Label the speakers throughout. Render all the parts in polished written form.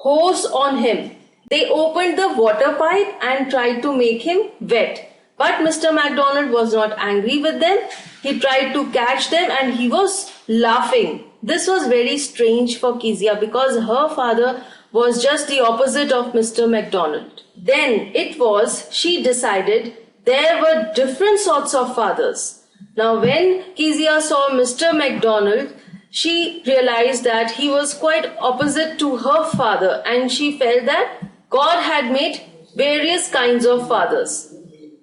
Speaker 1: hose on him. They opened the water pipe and tried to make him wet. But Mr. MacDonald was not angry with them. He tried to catch them and he was laughing. This was very strange for Kezia because her father was just the opposite of Mr. MacDonald. Then she decided there were different sorts of fathers. Now when Kezia saw Mr. MacDonald, she realized that he was quite opposite to her father, and she felt that God had made various kinds of fathers.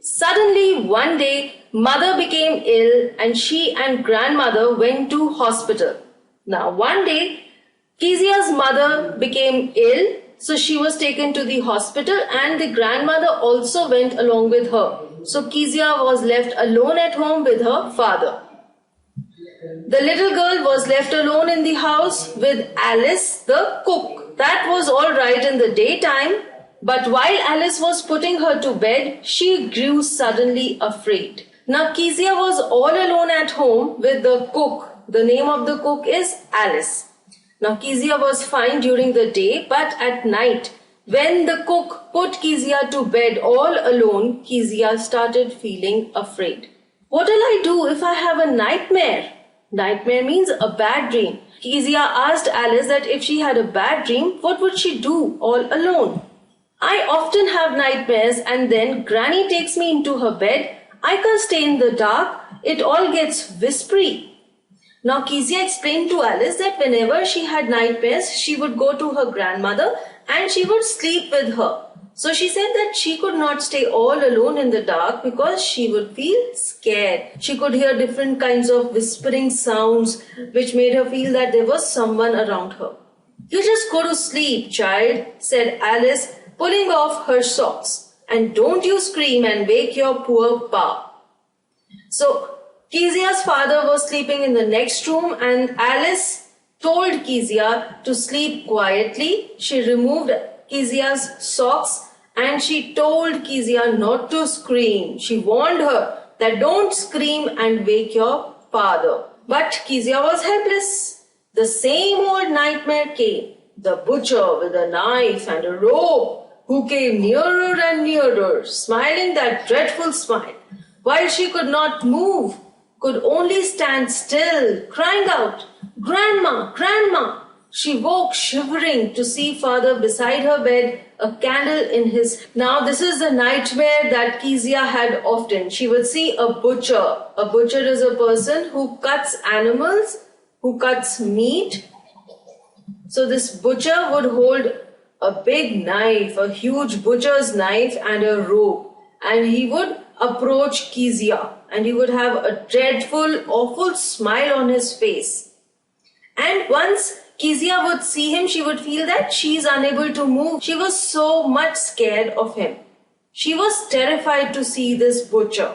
Speaker 1: Suddenly one day, mother became ill and she and grandmother went to hospital. Now one day, Kezia's mother became ill, so she was taken to the hospital and the grandmother also went along with her. So Kezia was left alone at home with her father. The little girl was left alone in the house with Alice, the cook. That was all right in the daytime, but while Alice was putting her to bed, she grew suddenly afraid. Now Kezia was all alone at home with the cook. The name of the cook is Alice. Now Kezia was fine during the day, but at night, when the cook put Kezia to bed all alone, Kezia started feeling afraid. What will I do if I have a nightmare? Nightmare means a bad dream. Kezia asked Alice that if she had a bad dream, what would she do all alone? I often have nightmares and then Granny takes me into her bed. I can't stay in the dark. It all gets whispery. Now Kezia explained to Alice that whenever she had nightmares, she would go to her grandmother and she would sleep with her. So she said that she could not stay all alone in the dark because she would feel scared. She could hear different kinds of whispering sounds which made her feel that there was someone around her. You just go to sleep, child, said Alice, pulling off her socks. And don't you scream and wake your poor pa. So Kezia's father was sleeping in the next room and Alice told Kezia to sleep quietly. She removed Kezia's socks and she told Kezia not to scream. She warned her that don't scream and wake your father. But Kezia was helpless. The same old nightmare came. The butcher with a knife and a rope who came nearer and nearer, smiling that dreadful smile, while she could not move, could only stand still, crying out, "Grandma, Grandma!" She woke shivering to see father beside her bed, a candle in his. Now this is the nightmare that Kezia had often. She would see a butcher. A butcher is a person who cuts animals, who cuts meat. So this butcher would hold a big knife, a huge butcher's knife and a rope, and he would approach Kezia and he would have a dreadful, awful smile on his face. And once Kezia would see him, she would feel that she is unable to move. She was so much scared of him. She was terrified to see this butcher.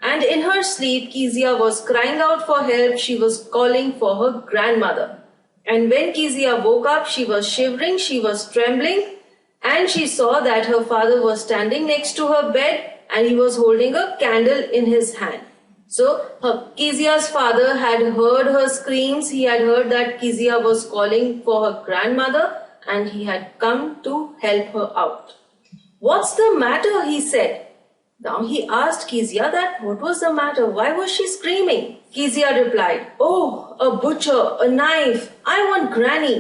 Speaker 1: And in her sleep, Kezia was crying out for help. She was calling for her grandmother. And when Kezia woke up, she was shivering, she was trembling, and she saw that her father was standing next to her bed and he was holding a candle in his hand. So Kezia's father had heard her screams. He had heard that Kezia was calling for her grandmother and he had come to help her out. "What's the matter?" he said. Now he asked Kezia that what was the matter? Why was she screaming? Kezia replied, "Oh, a butcher, a knife. I want Granny."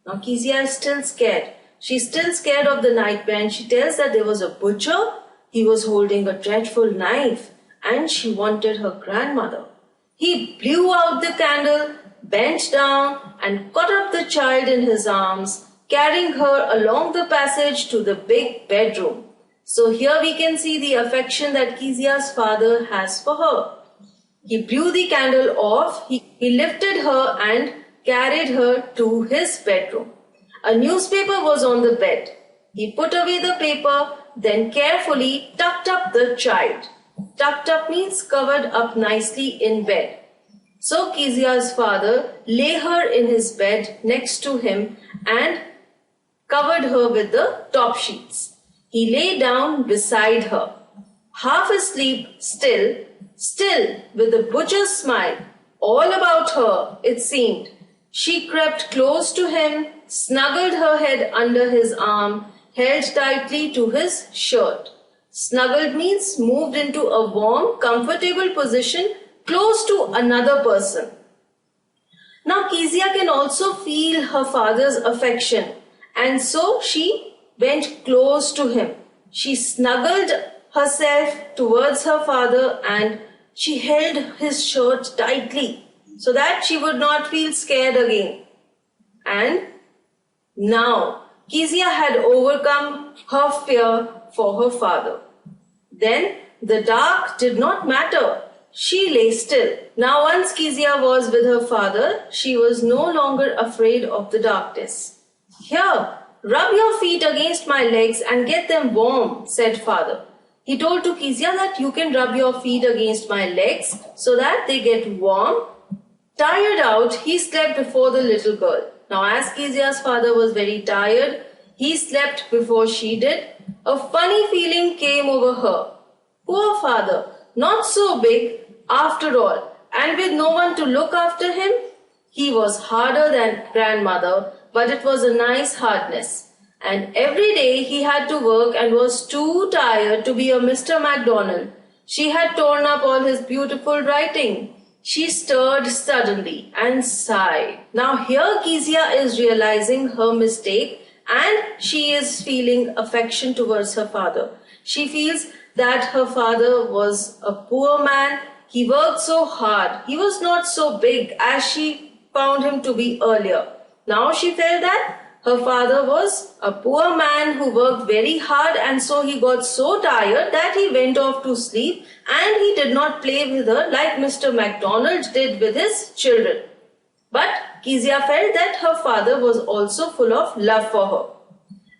Speaker 1: Now Kezia is still scared. She's still scared of the nightmare and she tells that there was a butcher. He was holding a dreadful knife and she wanted her grandmother. He blew out the candle, bent down and caught up the child in his arms, carrying her along the passage to the big bedroom. So here we can see the affection that Kezia's father has for her. He blew the candle off, he lifted her and carried her to his bedroom. A newspaper was on the bed. He put away the paper, then carefully tucked up the child. Tucked up means covered up nicely in bed. So Kezia's father lay her in his bed next to him and covered her with the top sheets. He lay down beside her, half asleep, still with the butcher's smile all about her, it seemed. She crept close to him, snuggled her head under his arm, held tightly to his shirt. Snuggled means moved into a warm, comfortable position close to another person. Now Kezia can also feel her father's affection, and so she went close to him. She snuggled herself towards her father and she held his shirt tightly so that she would not feel scared again. And now Kezia had overcome her fear for her father. Then the dark did not matter. She lay still. Now once Kezia was with her father, she was no longer afraid of the darkness. "Here, rub your feet against my legs and get them warm," said father. He told to Kezia that you can rub your feet against my legs so that they get warm. Tired out, he slept before the little girl. Now as Kezia's father was very tired, he slept before she did. A funny feeling came over her. Poor father, not so big after all, and with no one to look after him. He was harder than grandmother, but it was a nice hardness. And every day he had to work and was too tired to be a Mr. MacDonald. She had torn up all his beautiful writing. She stirred suddenly and sighed. Now here Kezia is realizing her mistake and she is feeling affection towards her father. She feels that her father was a poor man. He worked so hard. He was not so big as she found him to be earlier. Now she felt that her father was a poor man who worked very hard, and so he got so tired that he went off to sleep and he did not play with her like Mr. MacDonald did with his children. But Kezia felt that her father was also full of love for her.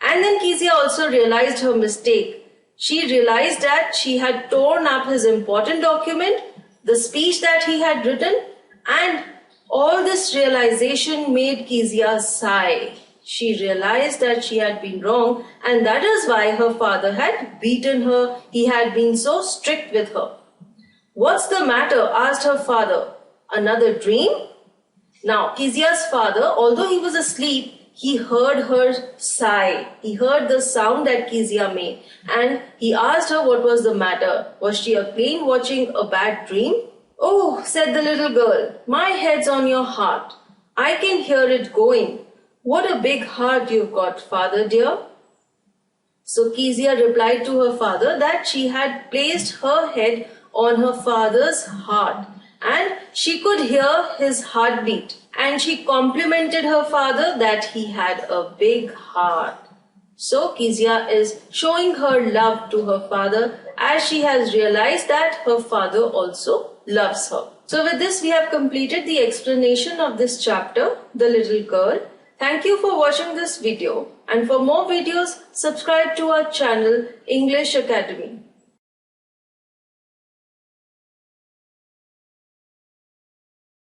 Speaker 1: And then Kezia also realized her mistake. She realized that she had torn up his important document, the speech that he had written, and all this realization made Kezia sigh. She realized that she had been wrong, and that is why her father had beaten her. He had been so strict with her. "What's the matter?" asked her father. "Another dream?" Now, Kezia's father, although he was asleep, he heard her sigh. He heard the sound that Kezia made, and he asked her what was the matter. Was she again watching a bad dream? "Oh," said the little girl, "my head's on your heart. I can hear it going. What a big heart you've got, father dear." So Kezia replied to her father that she had placed her head on her father's heart and she could hear his heartbeat, and she complimented her father that he had a big heart. So Kezia is showing her love to her father as she has realized that her father also loves her. So with this we have completed the explanation of this chapter, The Little Girl. Thank you for watching this video, and for more videos, subscribe to our channel English Academy.